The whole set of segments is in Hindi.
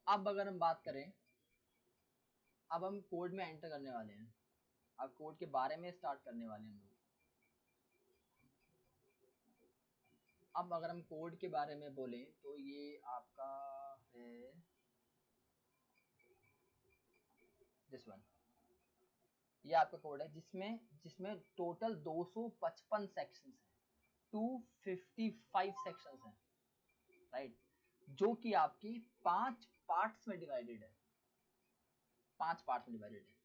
अब अगर हम बात करें, अब हम कोड में एंटर करने वाले हैं, अब कोड के बारे में स्टार्ट करने वाले हैं हम लोग। अब अगर हम कोड के बारे में बोलें तो ये आपका है दिस वन, ये आपका कोड है जिसमें जिसमें टोटल 255 सेक्शंस हैं, 255 सेक्शंस हैं, राइट, जो कि आपकी 5 पार्ट्स में डिवाइडेड है, 5 पार्ट्स में डिवाइडेड है,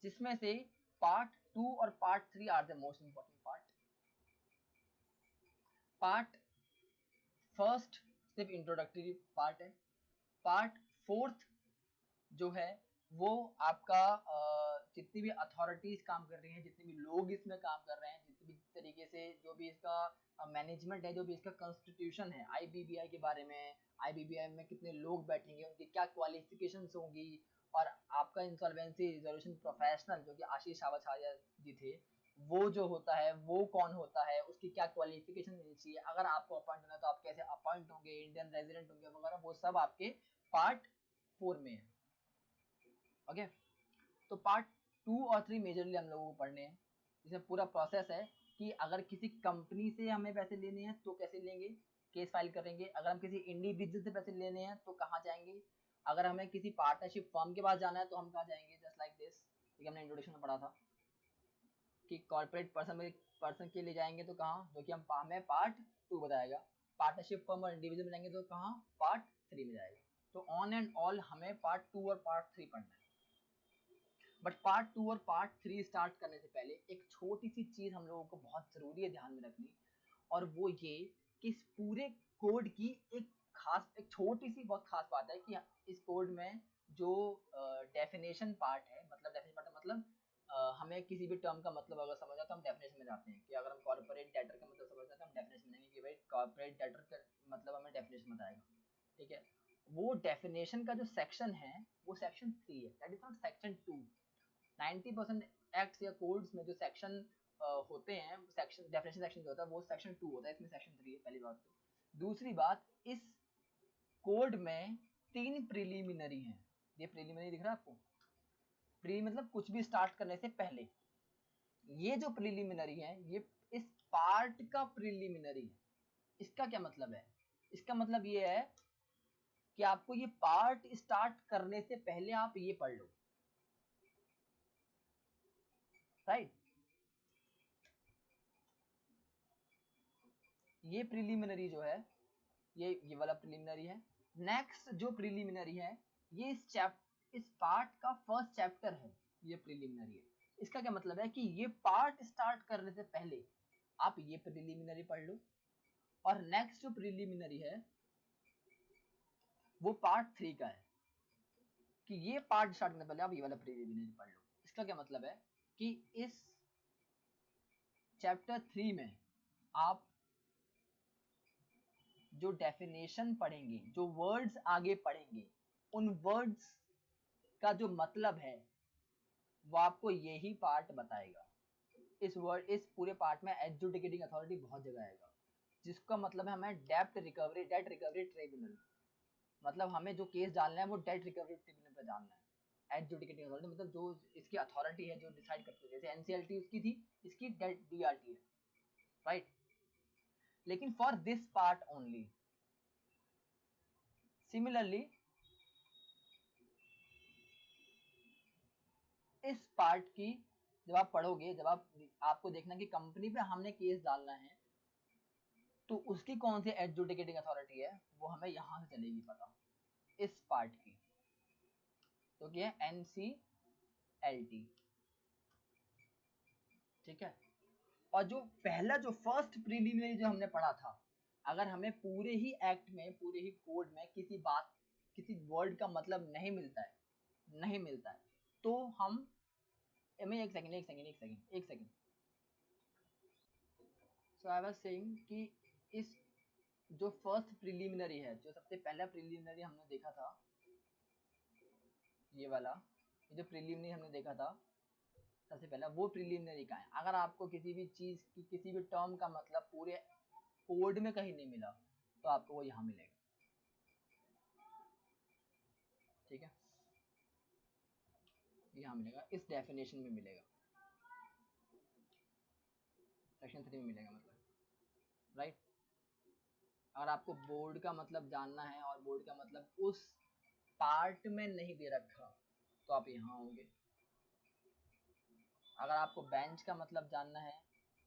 जिसमें से पार्ट 2 और part 3 are the most important part. Part first सिर्फ इंट्रोडक्टरी पार्ट है, पार्ट फोर्थ जो है वो आपका जितनी भी अथॉरिटीज काम कर रही हैं, जितने भी लोग इसमें काम कर रहे हैं, जितनी भी तरीके से जो भी इसका मैनेजमेंट है, जो भी इसका कॉन्स्टिट्यूशन है आईबीबीआई के बारे में, आईबीबीआई में कितने लोग बैठेंगे, उनकी क्या क्वालिफिकेशंस होंगी, और आपका इंसॉल्वेंसी रिजोल्यूशन प्रोफेशनल जो कि आशीष आवाचार्य जी थे, वो जो होता है वो कौन होता है, उसकी क्या क्वालिफिकेशन होनी चाहिए, अगर आपको अपॉइंट होना है तो आप कैसे अपॉइंट होंगे, इंडियन रेजिडेंट होंगे वगैरह, वो सब आपके पार्ट 4 में है। ओके, तो पार्ट 2 और 3 मेजरली हम लोगों को पढ़ने हैं, जिसमें पूरा प्रोसेस है कि अगर किसी कंपनी से हमें पैसे लेने हैं तो कैसे लेंगे, केस फाइल करेंगे, अगर हम किसी इंडिविजुअल से पैसे लेने हैं तो कहाँ जाएंगे, अगर हमें किसी पार्टनरशिप फर्म के पास जाना है तो हम कहाँ जाएंगे, जस्ट लाइक दिस, ठीक, हमने इंट्रोडक्शन में पढ़ा था कि कॉर्पोरेट पर्सन के लिए जाएंगे तो कहाँ, जो कि हम हमें पार्ट 2 बताएगा, पार्टनरशिप फर्म और इंडिविजुअल में जाएंगे तो कहाँ, पार्ट 3 में जाएगा। तो ऑन एंड ऑल हमें पार्ट 2 और पार्ट 3 पढ़ना है। बट पार्ट 2 और पार्ट 3 स्टार्ट करने से पहले एक छोटी सी चीज हम लोगों को बहुत जरूरी है ध्यान में रखनी, और वो ये कि इस पूरे कोड की एक छोटी सी बहुत खास बात है कि इस कोड में जो डेफिनेशन पार्ट है, मतलब डेफिनेशन पार्ट मतलब हमें किसी भी टर्म का मतलब अगर समझना तो हम डेफिनेशन में जाते हैं, कि अगर हम कॉर्पोरेट डेटर का मतलब समझना तो हम डेफिनेशन में जाएंगे कि भाई कॉर्पोरेट डेटर का मतलब हमें डेफिनेशन बताएगा, ठीक है। वो डेफिनेशन का जो सेक्शन है वो सेक्शन 3 है, that is not section 2। 90% acts या कोड्स में जो सेक्शन होते हैं, सेक्शन डेफिनेशन सेक्शन जो होता है वो सेक्शन 2 होता है, इसमें सेक्शन 3 है, पहली बात। तो दूसरी बात, इस कोड में 3 प्रीलिमिनरी हैं, ये प्रीलिमिनरी दिख रहा है आपको, प्री मतलब कुछ भी स्टार्ट करने से पहले, ये जो प्रीलिमिनरी है ये इस पार्ट का प्रीलिमिनरी है। इसका क्या मतलब है, इसका मतलब ये है कि आपको ये पार्ट स्टार्ट करने से पहले आप ये पढ़ लो, राइट। ये प्रीलिमिनरी जो है, ये वाला प्रीलिमिनरी है। नेक्स्ट जो प्रीलिमिनरी है ये इस पार्ट का फर्स्ट चैप्टर है, ये प्रीलिमिनरी है। इसका क्या मतलब है कि ये पार्ट स्टार्ट करने से पहले आप ये प्रीलिमिनरी पढ़ लो, और नेक्स्ट जो प्रीलिमिनरी है वो पार्ट 3 का है, कि ये पार्ट स्टार्ट करने से पहले आप ये वाला प्रीलिमिनरी पढ़ लो। इसका क्या मतलब है कि इस चैप्टर 3 में आप जो डेफिनेशन पढ़ेंगे, जो वर्ड्स आगे पढ़ेंगे, उन वर्ड्स का जो मतलब है वो आपको यही पार्ट बताएगा। इस पूरे पार्ट में एडजुडिकेटिंग अथॉरिटी बहुत जगह आएगा, जिसका मतलब है हमें डेट रिकवरी ट्रिब्यूनल, मतलब हमें जो केस डालना है वो डेट रिकवरी ट्रिब्यूनल पर डालना है। एडजुडिकेटिंग अथॉरिटी मतलब जो इसकी अथॉरिटी है जो डिसाइड करती है, जैसे एनसीएलटी उसकी थी, इसकी डीआरटी है, राइट। लेकिन for this part only, similarly इस पार्ट की जब आप पढ़ोगे, जब आपको देखना कि कंपनी पे हमने केस डालना है तो उसकी कौन सी एडजुडिकेटिंग अथॉरिटी है वो हमें यहां से चलेगी पता, इस पार्ट की, तो क्या है एनसीएलटी, ठीक है। और जो पहला जो फर्स्ट प्रीलिमिनरी जो हमने पढ़ा था, अगर हमें पूरे ही एक्ट में, पूरे ही कोड में किसी वर्ड का मतलब नहीं मिलता है तो हम, एक second, so I was saying कि इस जो फर्स्ट प्रीलिमिनरी है, जो सबसे पहला प्रीलिमिनरी हमने देखा था, ये वाला, ये जो प्रीलिमिनरी हमने देखा था सबसे पहला, वो प्रीलिमिनरी का है। अगर आपको किसी भी चीज की, किसी भी टर्म का मतलब पूरे कोड में कहीं नहीं मिला तो आपको वो यहाँ मिलेगा। ठीक है, यहाँ मिलेगा, इस डेफिनेशन में मिलेगा, सेक्शन 3 में मिलेगा मतलब, राइट। अगर आपको बोर्ड का मतलब जानना है और बोर्ड का मतलब उस पार्ट में नहीं दे रखा तो आप यहाँ होंगे। अगर आपको बेंच का मतलब जानना है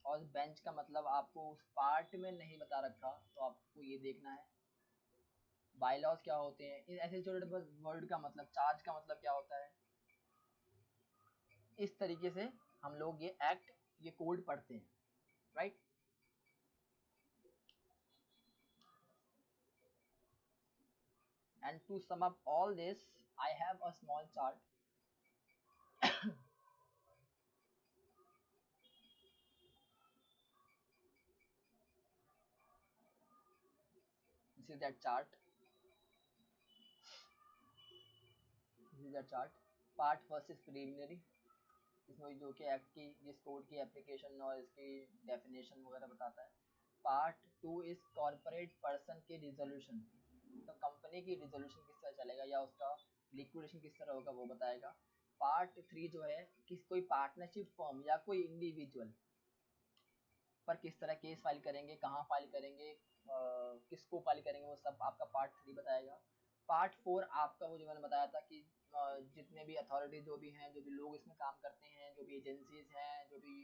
और बेंच का मतलब आपको उस पार्ट में नहीं बता रखा तो आपको ये देखना है बायलॉज क्या होते हैं। ऐसे छोटे वर्ड का मतलब, चार्ज का मतलब क्या होता है, इस तरीके से हम लोग ये एक्ट, ये कोड पढ़ते हैं, right. And to sum up all this, I have a small chart. This is that chart. This is the chart. Part first is preliminary. इसमें जो कि एक्ट की, जिस कोड की एप्लीकेशन और इसकी डेफिनेशन वगैरह बताता है। पार्ट 2 इज कॉर्पोरेट पर्सन की रिजोल्यूशन, तो कंपनी की रिजोल्यूशन किस तरह चलेगा या उसका लिक्विडेशन किस तरह होगा वो बताएगा। पार्ट 3 जो है किस कोई पार्टनरशिप फर्म या कोई इंडिविजुअल पर किस तरह केस फाइल करेंगे, कहाँ फाइल करेंगे, किसको फाइल करेंगे, वो सब आपका पार्ट 3 बताएगा। पार्ट 4 आपका वो जो मैंने बताया था कि जितने भी अथॉरिटी जो भी हैं, जो भी लोग इसमें काम करते हैं, जो भी एजेंसीज हैं, जो भी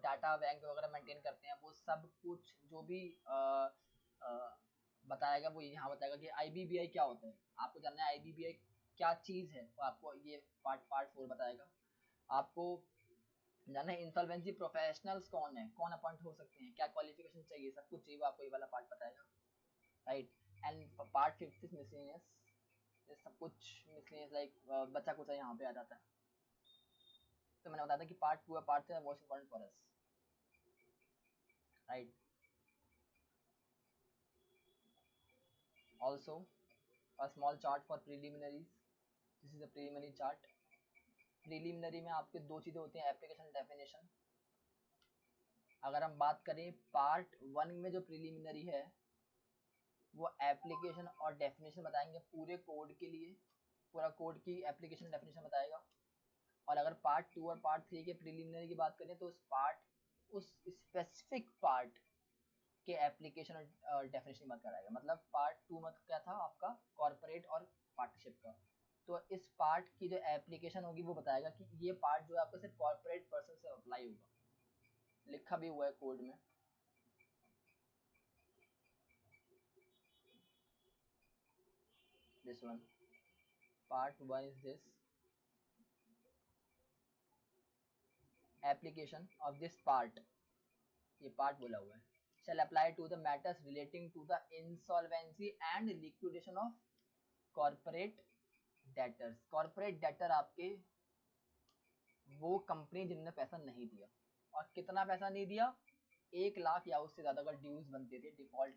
डाटा बैंक वगैरह मेंटेन करते हैं, वो सब कुछ जो भी बताएगा, वो यहाँ बताएगा कि IBBI क्या होता है। आपको जानना है IBBI क्या चीज़ है, वो आपको ये पार्ट 4 बताएगा। आपको जानना है इंसॉल्वेंसी प्रोफेशनल्स कौन है, कौन अपॉइंट हो सकते हैं, क्या क्वालिफिकेशन चाहिए, सब कुछ चाहिए, वो आपको ये वाला पार्ट बताएगा, right. And part 5 is miscellaneous, ये सब कुछ मिसलेनियस लाइक बच्चा कुछ यहाँ पे आ जाता है। तो मैंने बताया था कि पार्ट 2 और part 3 most important for us, right. Also a small chart for preliminaries, this is a preliminary chart. Preliminary में आपके दो चीज़ें होती हैं, एप्लीकेशन डेफिनेशन। अगर हम बात करें पार्ट 1 में जो प्रीलिमिनरी है वो एप्लीकेशन और डेफिनेशन बताएंगे पूरे कोड के लिए, पूरा कोड की एप्लीकेशन डेफिनेशन बताएगा। और अगर पार्ट 2 और पार्ट 3 के प्रीलिमिनरी की बात करें तो उस स्पेसिफिक पार्ट के एप्लीकेशन और डेफिनेशन की बात कराएगा। मतलब पार्ट 2 में क्या था आपका, कॉर्पोरेट और पार्टनरशिप का, तो इस पार्ट की जो एप्लीकेशन होगी वो बताएगा कि ये पार्ट जो है आपको सिर्फ कॉर्पोरेट पर्सन से अप्लाई होगा, लिखा भी हुआ है कोड में। this one, part 1 is this, application of this part, ये पार्ट बोला हुआ है, shall apply to the matters relating to the insolvency and liquidation of corporate debtors। corporate debtor आपके वो कंपनी जिन्होंने पैसा नहीं दिया, और कितना पैसा नहीं दिया, 1 लाख या उससे ज्यादा अगर ड्यूज बनते थे, डिफॉल्ट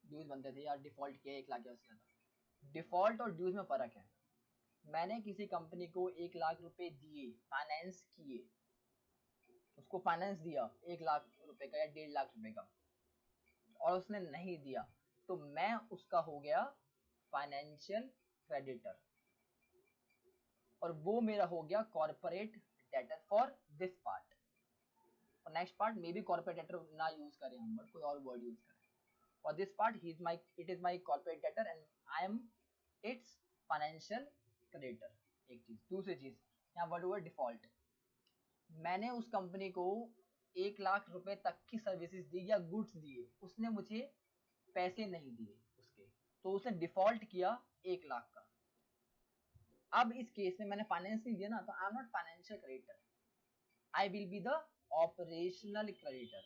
ड्यूज बनते थे या डिफॉल्ट किया 1 लाख या उससे ज्यादा। डिफॉल्ट और ड्यूज में फर्क है। मैंने किसी कंपनी को 1 लाख रुपए दिए, फाइनेंस किए, उसको फाइनेंस दिया 1 लाख रुपए का या 1.5 लाख रुपए का, और उसने नहीं दिया, तो मैं उसका हो गया फाइनेंशियल क्रेडिटर, और वो मेरा हो गया corporate debtor for this part. और next part may be corporate debtor ना यूज करें हम, बट कोई और वर्ड यूज करें। For this part it is my corporate debtor and I am its financial creditor. एक चीज, दूसरी चीज, यहाँ वर्ड हुआ डिफॉल्ट। मैंने उस कंपनी को 1 लाख रुपए तक की सर्विसेज दी या गुड्स दिए, उसने मुझे पैसे नहीं दिए उसके, तो उसने डिफॉल्ट किया 1 लाख का। अब इस केस में मैंने फाइनेंस नहीं दिया ना, तो I am not financial creditor, I will be the operational creditor.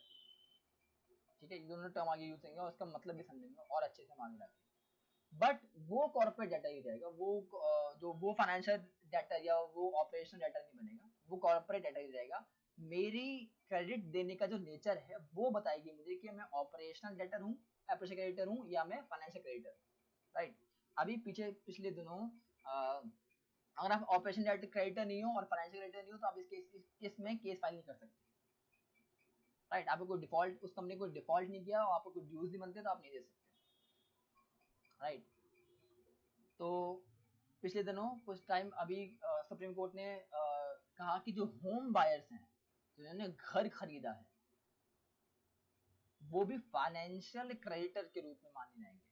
ठीक है, ये दोनों टर्म आगे यूज करेंगे और उसका मतलब भी समझेंगे और अच्छे से हम आगे जाके। बट वो कॉर्पोरेट डाटा ही रहेगा, वो जो वो फाइनेंशियल डाटा या वो ऑपरेशनल डाटा नहीं बनेगा, वो कॉर्पोरेट डाटा ही रहेगा। मेरी क्रेडिट देने का जो नेचर है वो बताएगी मुझे कि मैं ऑपरेशनल डेटर हूँ, ऑपरेशनल क्रेडिटर हूँ, या मैं फाइनेंशियल क्रेडिटर हूँ, राइट। अभी पिछले दिनों अगर आप ऑपरेशन क्रेडिटर नहीं हो और फाइनेंशियल क्रेडिटर नहीं हो तो आप इस केस में केस फाइल नहीं कर सकते, राइट। आपको कोई डिफॉल्ट, उस कंपनी को डिफॉल्ट नहीं किया और आपको कोई ड्यूज नहीं बनते तो आप नहीं दे सकते, राइट। तो पिछले दिनों कुछ टाइम अभी सुप्रीम कोर्ट ने कहा कि जो होम बायर्स हैं, जिन्होंने घर खरीदा है, वो भी फाइनेंशियल क्रेडिटर के रूप में माने जाएंगे।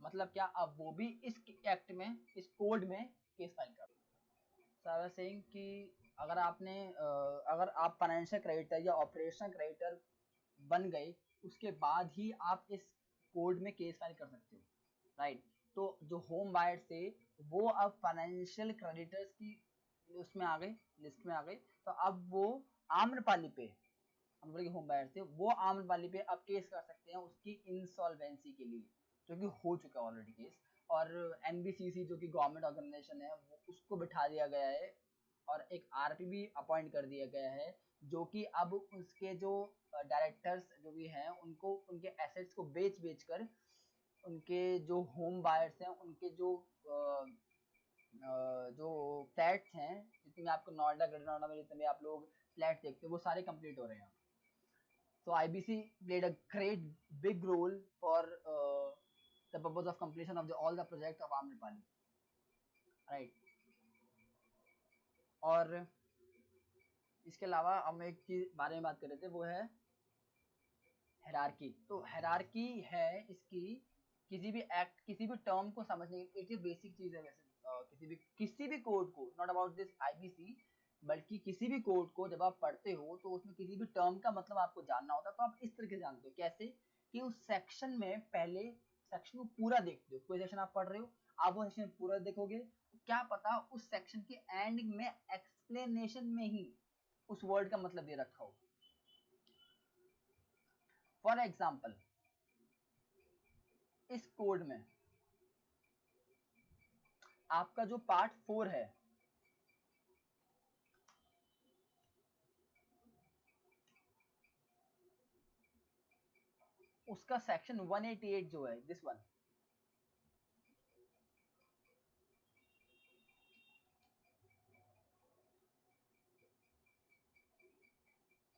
मतलब क्या, अब वो भी इस एक्ट में, इस कोड में केस फाइल कर सेइंग कि अगर अगर आप फाइनेंशियल क्रेडिटर या ऑपरेशनल क्रेडिटर बन गए, उसके बाद ही आप इस कोड में केस फाइल कर सकते हो, राइट। तो जो होम बायर्स थे वो अब फाइनेंशियल क्रेडिटर्स की उसमें आ गए, लिस्ट में आ गए। तो अब वो आम्रपाली पे, होम बायर्स थे, वो आम्रपाली पे अब केस कर सकते हैं उसकी इंसॉल्वेंसी के लिए, जो कि हो चुका है ऑलरेडी केस। और एनबीसीसी जो कि गवर्नमेंट ऑर्गेनाइजेशन है, वो उसको बिठा दिया गया है और एक आरपी भी अपॉइंट कर दिया गया है, जो कि अब उसके जो डायरेक्टर्स जो भी हैं, उनको उनके एसेट्स को बेच बेच कर उनके जो होम बायर्स हैं, उनके जो जो फ्लैट्स हैं, जितने आपको नोएडा, ग्रेटर नोएडा में जितने भी आप लोग फ्लैट देखते हो, वो सारे कंप्लीट हो रहे हैं। So IBC played a great big role for the purpose of completion of all the project of Amrapali, right? और इसके अलावा हम एक चीज बारे में बात कर रहे थे, वो है हायरार्की। तो हायरार्की है इसकी, किसी भी एक्ट, किसी भी टर्म को समझने की एक बेसिक चीज है वैसे। किसी भी कोड को, नॉट अबाउट दिस आईबीसी, बल्कि किसी भी कोड को जब आप पढ़ते हो तो उसमें किसी भी टर्म का मतलब आपको जानना होता है। तो आप इस तरह से जानते हो, कैसे कि उस सेक्शन में पहले सेक्शन को पूरा देखते हो। कोई सेक्शन आप पढ़ रहे हो, आप वो सेक्शन पूरा देखोगे, क्या पता उस सेक्शन के एंड में एक्सप्लेनेशन में ही उस वर्ड का मतलब दे रखा हो। फॉर एग्जाम्पल, इस कोड में आपका जो पार्ट 4 है, उसका सेक्शन 188 जो है, दिस वन,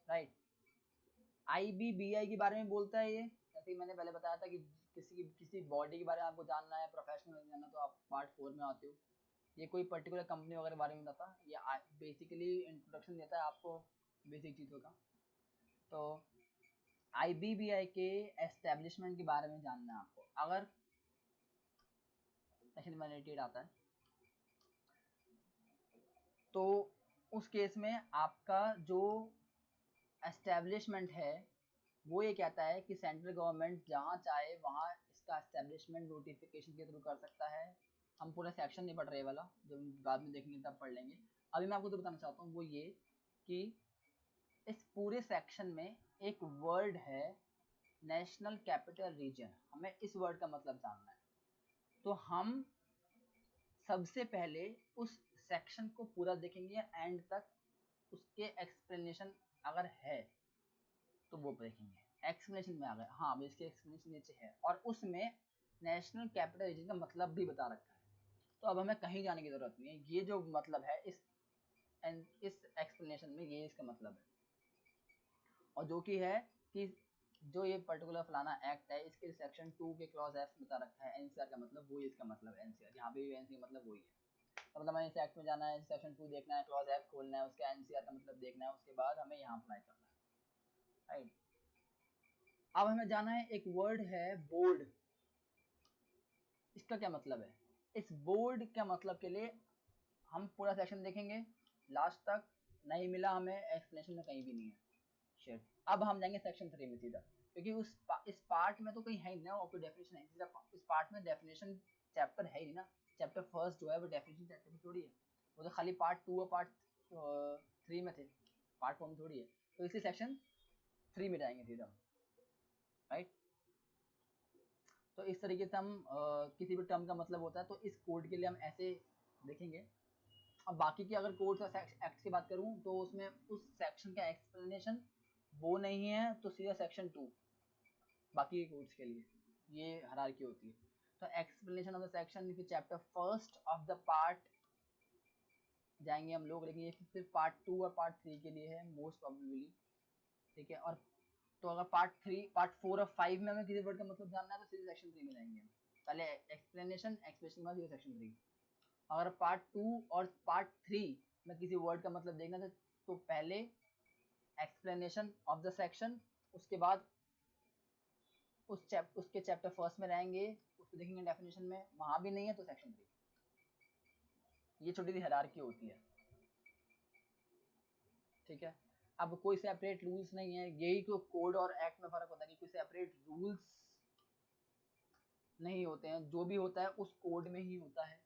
राइट, आईबीबीआई के बारे में बोलता है ये। जैसे मैंने पहले बताया था कि किसी बॉडी के बारे में आपको जानना है, प्रोफेशनल जानना, तो आप पार्ट 4 में आते हो। ये कोई पर्टिकुलर कंपनी वगैरह बारे में बताता, ये बेसिकली इंट्रोडक्शन देता है आपको बेसिक चीज़ों का। तो आईबीबीआई के एस्टेब्लिशमेंट के बारे में जानना है आपको, अगर सेक्शन 188 आता है तो उस केस में आपका जो एस्टेब्लिशमेंट है वो ये कहता है कि सेंट्रल गवर्नमेंट जहाँ चाहे वहाँ इसका एस्टेब्लिशमेंट नोटिफिकेशन के थ्रू कर सकता है। हम पूरा सेक्शन नहीं पढ़ रहे वाला, जब बाद में देखेंगे तब पढ़ लेंगे। अभी मैं आपको तो बताना चाहता हूँ वो ये कि इस पूरे सेक्शन में एक वर्ड है, नेशनल कैपिटल रीजन। हमें इस वर्ड का मतलब जानना है। तो हम सबसे पहले उस सेक्शन को पूरा देखेंगे एंड तक, उसके एक्सप्लेनेशन अगर है तो वो देखेंगे। एक्सप्लेनेशन में आ गए, हाँ इसके एक्सप्लेनेशन नीचे है, और उसमें नेशनल कैपिटल रीजन का मतलब भी बता रखा है। तो अब हमें कहीं जाने की जरूरत नहीं है, ये जो मतलब है इस एक्सप्लेनेशन में, ये इसका मतलब है। और जो कि है कि जो ये पर्टिकुलर फलाना एक्ट है, इसके सेक्शन 2 के क्लॉज एफ बता रखा है एनसीआर का मतलब, वो इसका मतलब है एनसीआर। यहाँ पे भी एनसीआर का मतलब वही है। तो मतलब हमें इस एक्ट में जाना है, सेक्शन 2 देखना है, क्लॉज एफ खोलना है, उसका एनसीआर का मतलब देखना है, उसके बाद हमें यहाँ अप्लाई करना है, राइट। अब हमें जाना है, एक वर्ड है बोर्ड। इसका क्या मतलब है? इस बोर्ड का मतलब के लिए हम पूरा सेक्शन देखेंगे लास्ट तक। नहीं मिला हमें, एक्सप्लेनेशन में कहीं भी नहीं है, शिट। अब हम जाएंगे सेक्शन 3 में सीधा, क्योंकि इस पार्ट में तो कहीं है ही ना, और कोई डेफिनेशन है सीधा। इस पार्ट में डेफिनेशन चैप्टर है ही ना। चैप्टर फर्स्ट जो है वो डेफिनेशन चैप्टर में थोड़ी है, वो तो खाली पार्ट 2 और पार्ट 3 में थे, पार्ट 4 में थोड़ी है। तो इसलिए सेक्शन 3 में जाएंगे सीधा, राइट। तो इस तरीके से हम किसी भी टर्म का मतलब होता है तो इस कोड के लिए हम ऐसे देखेंगे। अब बाकी की अगर कोड का एक्ट की बात करूं तो उसमें उस सेक्शन का एक्सप्लेनेशन वो नहीं है, तो सीधा सेक्शन 2 बाकी के कोड्स के लिए ये हायरार्की होती है। तो एक्सप्लेनेशन ऑफ द सेक्शन, फिर chapter first of the part जाएंगे हम लोग, लेकिन ये सिर्फ पार्ट 2 और पार्ट 3 के लिए है मोस्ट प्रोबेबली, ठीक है। और तो अगर पार्ट 4 और 5 में हमें किसी वर्ड का मतलब जानना है तो सीधे सेक्शन 3 में जाएंगे। पहले एक्सप्लेनेशन, एक्सप्लेनेशन के बाद सेक्शन 3। अगर पार्ट 2 और पार्ट 3 में किसी वर्ड का मतलब देखना था तो पहले एक्सप्लेनेशन ऑफ द सेक्शन, उसके बाद उसके चैप्टर फर्स्ट में रहेंगे, उसको देखेंगे डेफिनेशन में, वहां भी नहीं है तो सेक्शन 3। ये छोटी सी हायरार्की होती है, ठीक है। अब कोई सेपरेट रूल्स नहीं है, यही तो कोड और एक्ट में फर्क होता है कि कोई सेपरेट रूल्स नहीं होते हैं, जो भी होता है उस कोड में ही होता है।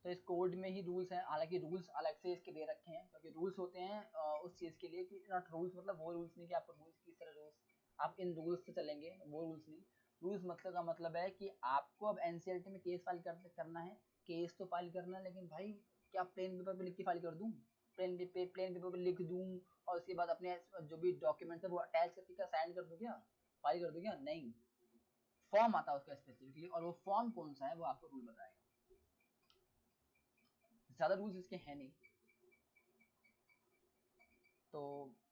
तो इस कोड में ही रूल्स हैं, हालांकि रूल्स अलग से इसके दे रखे हैं, क्योंकि रूल्स होते हैं उस चीज़ के लिए कि नॉट रूल्स मतलब वो रूल्स नहीं कि आपको रूल्स किस तरह रूल्स आप इन रूल्स से चलेंगे, वो रूल्स नहीं। रूल्स मतलब का मतलब है कि आपको अब एनसीईआरटी में केस फाइल करना है, केस तो फाइल करना है, लेकिन भाई क्या प्लेन पेपर पे लिख के फाइल कर दूँ, प्लेन पेपर पे लिख दूँ और उसके बाद अपने जो भी डॉक्यूमेंट है वो अटैच करके साइन कर दूँ क्या, फाइल कर दूँ क्या? नहीं, फॉर्म आता है उसका स्पेसिफिकली, और वो फॉर्म कौन सा है वो आपको रूल बताएगा। ज्यादा रूल्स इसके हैं नहीं, तो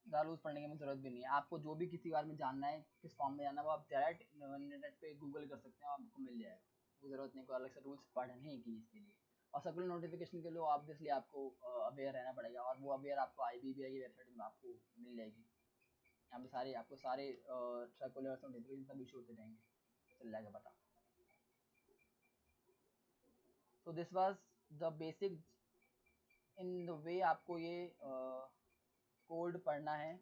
ज़्यादा रूल्स पढ़ने की जरूरत भी नहीं है। आपको जो भी किसी बारे में जानना है, किस फॉर्म में जानना है, वो आप डायरेक्ट इंटरनेट पे गूगल कर सकते हैं, आपको मिल जाएगा, कोई ज़रूरत नहीं कोई अलग से रूल्स पढ़ने की इसके लिए। और सर्कुलर नोटिफिकेशन के लिए ऑब्वियसली आपको अवेयर रहना पड़ेगा, और वो अवेयर आपको IBBI की वेबसाइट में आपको मिल जाएगी। यहाँ पे सारे आपको सारे सर्कुलर नोटिफिकेशन सब इशू होते रहेंगे, चल जाएगा पता। तो this was the basic in the way आपको ये कोड पढ़ना है।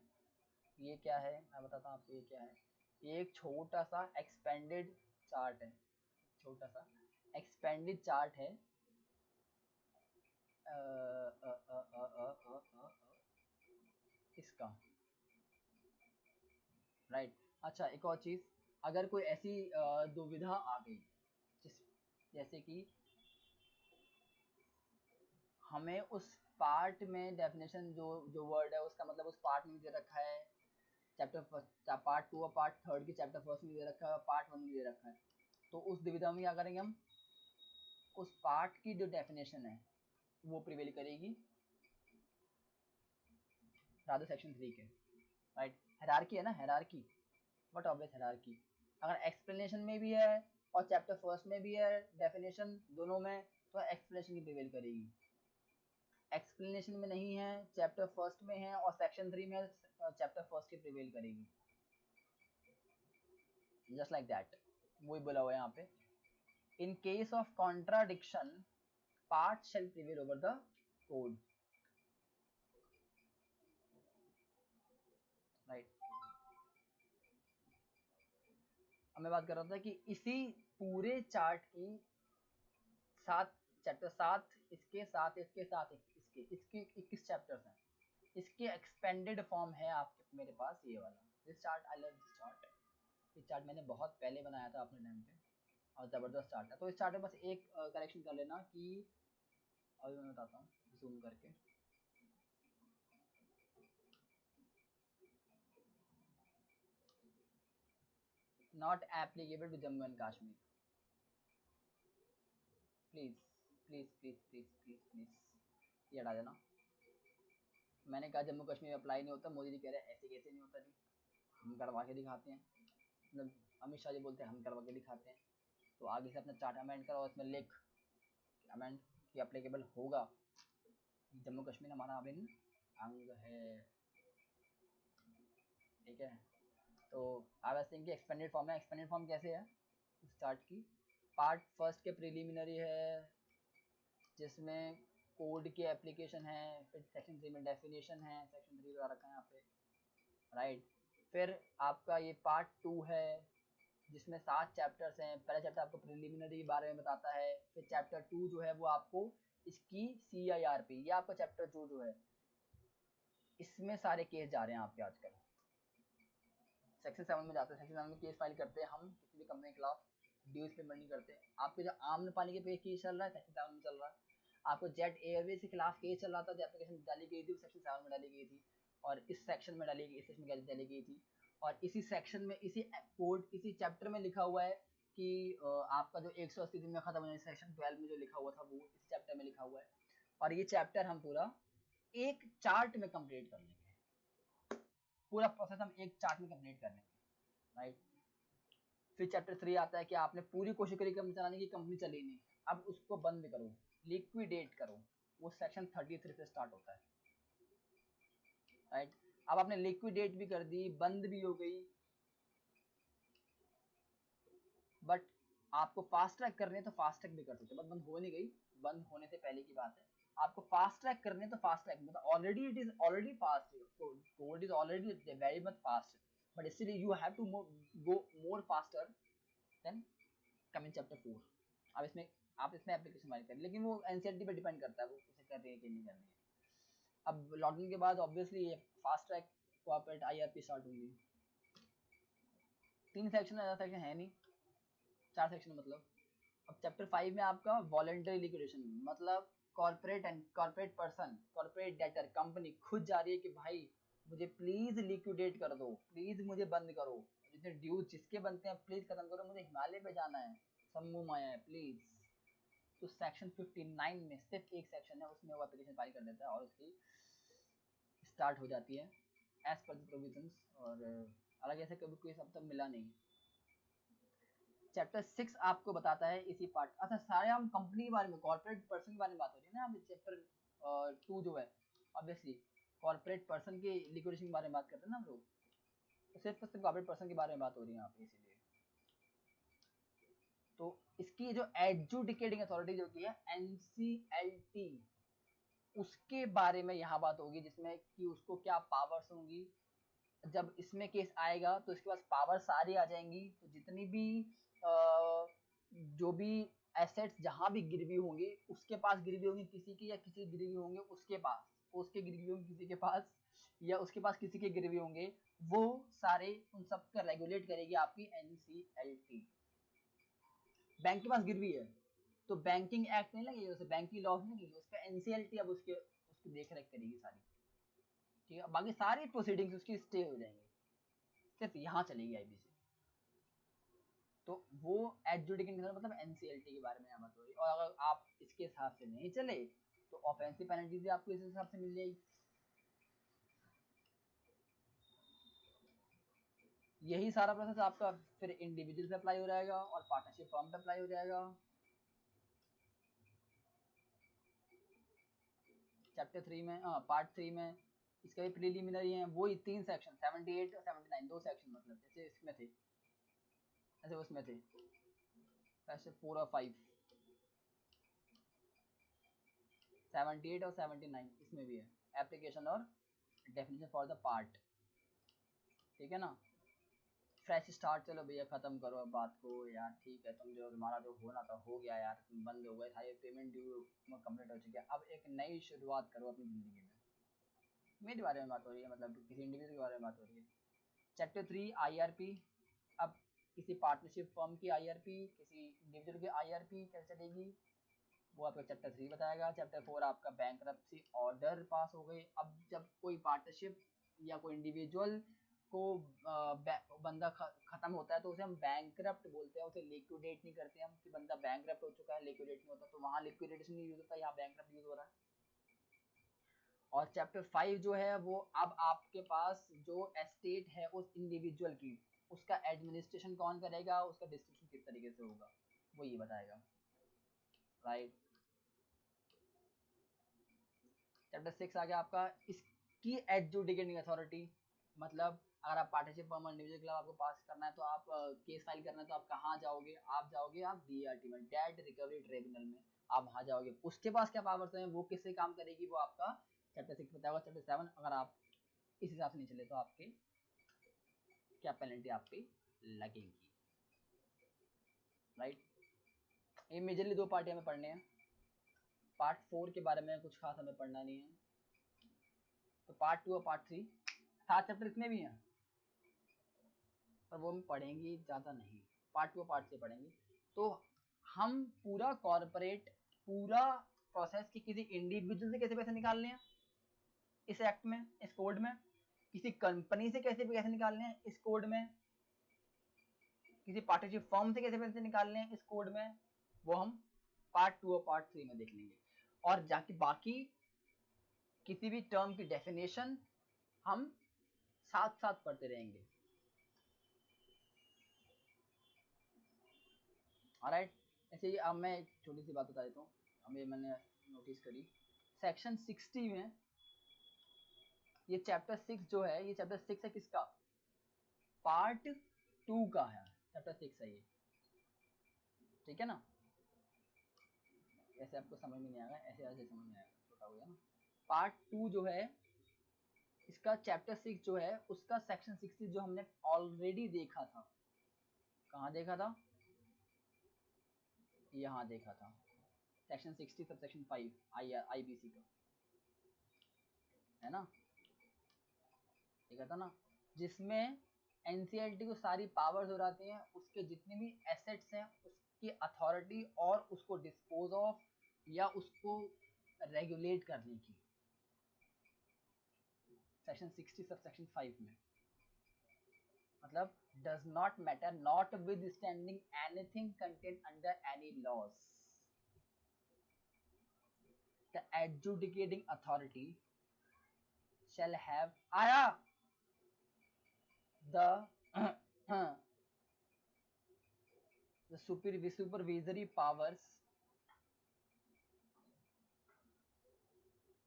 ये क्या है मैं बताता हूँ आपको, ये क्या है। ये एक छोटा सा एक्सपेंडेड चार्ट है, छोटा सा एक्सपेंडेड चार्ट है इसका, राइट। अच्छा, एक और चीज, अगर कोई ऐसी दुविधा आ गई जैसे कि हमें उस पार्ट में डेफिनेशन जो वर्ड है उसका मतलब उस पार्ट में दे रखा है, चैप्टर फर्स्ट पार्ट 2 और पार्ट 3 की चैप्टर फर्स्ट में दे रखा है, पार्ट 1 में दे रखा है, तो उस दुविधा में क्या करेंगे हम, उस पार्ट की जो डेफिनेशन है वो प्रिवेल करेगी रादर सेक्शन 3 के, राइट। हायरार्की है ना, हायरार्की, व्हाट ऑब्वियस हायरार्की। अगर एक्सप्लेनेशन में भी है और चैप्टर फर्स्ट में भी है डेफिनेशन दोनों में, तो एक्सप्लेनेशन की प्रिवेल करेगी। एक्सप्लेनेशन में नहीं है, चैप्टर फर्स्ट में है और सेक्शन 3 में चैप्टर फर्स्ट की प्रिवेल करेगी, जस्ट लाइक दैट। वही बोला हुआ है यहाँ पे, in case of contradiction part shall prevail over the code, right. अब मैं बात कर रहा था कि इसी पूरे चार्ट की 7 चैप्टर, 7 इसके 7 इसके 7 इसके इसके 21 चैप्टर्स हैं, इसके एक्सपेंडेड फॉर्म है आपके मेरे पास ये वाला। This chart I love this chart, ये चार्ट मैंने बहुत पहले बनाया था अपने टाइम पे और ज़बरदस्त चार्ट है। तो इस चार्ट में बस एक करेक्शन कर लेना कि, अभी मैं बताता हूँ जूम करके, not applicable to Jammu and Kashmir, please please please please please please ये हटा देना। मैंने कहा जम्मू कश्मीर में अप्लाई नहीं होता, मोदी जी कह रहे हैं ऐसे कैसे नहीं होता जी, हम करवा के दिखाते हैं, मतलब अमित शाह जी बोलते हैं हम करवा के दिखाते हैं। तो आगे से अपना चार्ट अमेंड करो, उसमें लिख अमेंड कि अप्लीकेबल होगा, जम्मू कश्मीर हमारा अभिन्न अंग है, ठीक है। तो I was thinking expanded form है, एक्सपेंडेड फॉर्म कैसे है इस चार्ट की, पार्ट फर्स्ट के प्रीलिमिनरी है जिसमें कोड की एप्लीकेशन है, फिर सेक्शन 3 में डेफिनेशन है, सेक्शन 3 बता रखा है यहाँ पे, राइट। फिर आपका ये पार्ट 2 है जिसमें 7 चैप्टर्स हैं। पहला चैप्टर आपको प्रिलिमिनरी के बारे में बताता है, फिर चैप्टर 2 जो है वो आपको इसकी CIRP, ये आपका चैप्टर 2 जो है इसमें सारे केस जा रहे हैं आपके आजकल। सेक्शन 7 में जाते हैं, सेक्शन 7 में केस फाइल करते हैं हम किसी भी कंपनी के खिलाफ, ड्यूज पेमेंट नहीं करते। आपके जो आम नेपाली के पे केस चल रहा है सेक्शन 7 में चल रहा है। आपको जेट एयरवेज के खिलाफ केस चल रहा था, जो एप्लीकेशन डाली गई थी सेक्शन 7 में डाली गई थी, और इस सेक्शन में डाली गई, इस सेक्शन में डाली गई थी, और इसी सेक्शन में इसी कोड इसी चैप्टर में लिखा हुआ है कि आपका जो 180 दिन में खत्म होने सेक्शन 12 में जो लिखा हुआ था वो इस चैप्टर में लिखा हुआ है, और ये चैप्टर हम पूरा एक चार्ट में कंप्लीट कर लेंगे, पूरा प्रोसेस हम एक चार्ट में कंप्लीट कर लेंगे, राइट। फिर चैप्टर 3 आता है कि आपने पूरी कोशिश करी कंपनी चलाने की, कंपनी चली नहीं, अब उसको बंद करो, लिक्विडेट करो, वो सेक्शन 33 से स्टार्ट होता है, राइट। अब आपने लिक्विडेट भी कर दी, बंद भी हो गई, बट आपको फास्ट ट्रैक करने तो फास्ट ट्रैक भी कर सकते हो, बट बंद हो नहीं गई, बंद होने से पहले की बात है। आपको फास्ट ट्रैक करने तो फास्ट ट्रैक, मतलब already it is already fast, code is already very much fast, but still you have to go more faster than coming chapter 4। अब इसमें आप इसमें एप्लीकेशन वाइज करें, लेकिन वो एनसीईआरटी पे डिपेंड करता है, वो किसे कर रहे हैं कि नहीं कर रहे हैं। अब लॉकडाउन के बाद obviously fast track cooperate IRP start होंगी। 3 सेक्शन, ज़्यादा सेक्शन है नहीं, 4 सेक्शन मतलब। अब चैप्टर 5 में आपका वॉलंटरी लिक्विडेशन, मतलब corporate and corporate person, corporate debtor, company खुद जा रही है कि भाई मुझे प्लीज लिक्विडेट कर दो, प्लीज मुझे बंद करो, जितने ड्यूज जिसके बनते हैं प्लीज खत्म करो, मुझे हिमालय पे जाना है, सम्मू माया है प्लीज। तो सेक्शन 59 में सिर्फ एक सेक्शन है, उसमें वो एप्लीकेशन फाइल कर देता है और उसकी स्टार्ट हो जाती है एज पर द प्रोविजंस। और हालांकि ऐसे कभी कोई सब तक मिला नहीं। चैप्टर 6 आपको बताता है इसी पार्ट, अच्छा सारे हम कंपनी के बारे में, कॉर्पोरेट पर्सन के बारे में बात हो रही है ना। अब चैप्टर 2 जो है ऑब्वियसली कॉर्पोरेट पर्सन के लिक्विडेशन के बारे में बात करते हैं ना हम लोग, तो सिर्फ कॉर्पोरेट पर्सन के बारे में बात हो रही है यहाँ पे, इसीलिए। तो इसकी जो एडजुडिकेटिंग अथॉरिटी जो की है एनसीएलटी, उसके बारे में यहाँ बात होगी, जिसमें कि उसको क्या पावर्स होंगी। जब इसमें केस आएगा तो इसके पास पावर सारी आ जाएंगी, तो जितनी भी जो भी एसेट्स जहां भी गिरवी होंगी उसके पास गिरवी होंगी किसी की, या किसी गिरवी होंगे उसके पास, उसके गिरवी होंगे किसी के पास, या उसके पास किसी के गिरवी होंगे, वो सारे उन सब का रेगुलेट करेगी आपकी एनसीएलटी। बैंक के पास गिरवी है तो बैंकिंग एक्ट नहीं लगेगी उसे, बैंकिंग लॉ नहीं लगेगी, उसका एनसीएलटी अब उसके उसकी देख रेख करेगी सारी, ठीक है। बाकी सारी प्रोसीडिंग्स उसकी स्टे हो जाएंगी, सिर्फ यहाँ चलेगी आईबीसी। तो वो एडजुडिकेटिंग मतलब एनसीएलटी के बारे में यहाँ बात हो रही है। और अगर आप इसके हिसाब से नहीं चले तो ऑफेंसिव पेनल्टी भी आपको इस हिसाब से मिल जाएगी। यही सारा प्रोसेस आपका फिर इंडिविजुअल पे अप्लाई हो जाएगा और पार्टनरशिप फर्म पे अप्लाई हो जाएगा। चैप्टर 3 में पार्ट 3 में इसका भी प्रीलिमिनरी है, वही 3 सेक्शन 78 और 79, 2 सेक्शन, मतलब जैसे इसमें थे ऐसे उसमें थे, ऐसे पूरा 5 78 और 79 इसमें भी है, एप्लीकेशन और डेफिनेशन फॉर द पार्ट, ठीक है ना। फ्रेश स्टार्ट, चलो भैया खत्म करो अब बात को यार, ठीक है तुम जो तुम्हारा जो होना था हो गया यार, तुम बंद हो गए था, ये पेमेंट ड्यू कंप्लीट हो चुकी है, अब एक नई शुरुआत करो अपनी जिंदगी में। मेरे बारे में बात हो रही है, मतलब किसी इंडिविजुअल के बारे में बात हो रही है। चैप्टर 3 आईआरपी, अब किसी पार्टनरशिप फर्म की आईआरपी, किसी इंडिविजुअल की आईआरपी कैसे चलेगी, वो आपका चैप्टर 3 बताएगा। चैप्टर 4 आपका बैंकरप्सी ऑर्डर पास हो गई। अब जब कोई पार्टनरशिप या कोई इंडिविजुअल को बंदा खत्म होता है तो उसे हम बैंकरप्ट बोलते हैं, उसे लिक्विडेट नहीं करते हम कि बंदा बैंकरप्ट हो चुका है, लिक्विडेट नहीं होता, तो वहाँ लिक्विडेशन नहीं यूज होता, यहाँ बैंकरप्ट यूज हो रहा है। और चैप्टर 5 जो है वो अब आपके पास जो एस्टेट है उस इंडिविजुअल की, उसका एडमिनिस्ट्रेशन कौन करेगा, उसका डिस्ट्रीब्यूशन किस तरीके से होगा, वो ये बताएगा, राइट। चैप्टर 6 आ गया आपका इसकी एडजुडिकेटिंग अथॉरिटी, मतलब अगर आप पार्टनरशिप फर्म और इंडिविजुअल क्लब आपको पास करना है तो आप केस फाइल करना है तो आप कहाँ जाओगे, आप डीआरटी में, डेट रिकवरी ट्रिब्यूनल में आप वहाँ जाओगे। उसके पास क्या पावर्स हैं, वो किससे काम करेगी, वो आपका चैप्टर 6 बताएगा। चैप्टर 7 अगर आप इस हिसाब से नहीं चले तो आपके क्या पेनल्टी आप पे लगेगी, राइट। ये मेजरली 2 पार्ट हमें पढ़ने हैं, पार्ट 4 के बारे में कुछ खास हमें पढ़ना नहीं है, तो पार्ट 2 और पार्ट 3 7 चैप्टर इसमें भी हैं, पर वो हम पढ़ेंगे ज़्यादा नहीं, पार्ट 2 और पार्ट 3 पढ़ेंगे। तो हम पूरा कॉर्पोरेट पूरा प्रोसेस की किसी इंडिविजुअल से कैसे पैसे निकालने हैं इस एक्ट में, इस कोड में, किसी कंपनी से कैसे पैसे निकालने हैं इस कोड में, किसी पार्टनरशिप फर्म से कैसे पैसे निकालने हैं इस कोड में, वो हम पार्ट 2 और पार्ट 3 में देख लेंगे। और जाके बाकी किसी भी टर्म की डेफिनेशन हम साथ साथ पढ़ते रहेंगे। ऑलराइट। ऐसे ही अब मैं एक छोटी सी बात बता देता हूँ, हमें मैंने नोटिस करी सेक्शन 60 में, ये चैप्टर 6 जो है, ये चैप्टर 6 है किसका, पार्ट 2 का है, चैप्टर 6 है ये, ठीक है ना। ऐसे आपको समझ में नहीं आएगा, ऐसे ऐसे समझ में आएगा, छोटा हो गया ना। पार्ट 2 जो है इसका, चैप्टर 6 जो है उसका सेक्शन 60 जो हमने ऑलरेडी देखा था, कहाँ देखा था, यहाँ देखा था, सेक्शन 60 सब सेक्शन 5 आईबीसी का, है ना, देखा था ना, जिसमें एनसीएलटी को सारी पावर्स हो जाती हैं, उसके जितने भी एसेट्स हैं उसकी अथॉरिटी और उसको डिस्पोज ऑफ या उसको रेगुलेट करने की, सेक्शन 60 सब सेक्शन 5 में, मतलब does not matter notwithstanding anything contained under any laws, the adjudicating authority shall have the the supervisory powers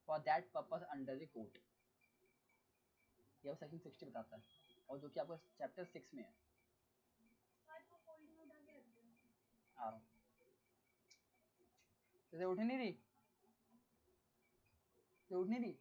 for that purpose under the court, ये वो सेक्शन 60 बताता है, और जो कि आपको चैप्टर 6 में है। आ रहा हूँ, उठ नहीं रही, उठ नहीं रही।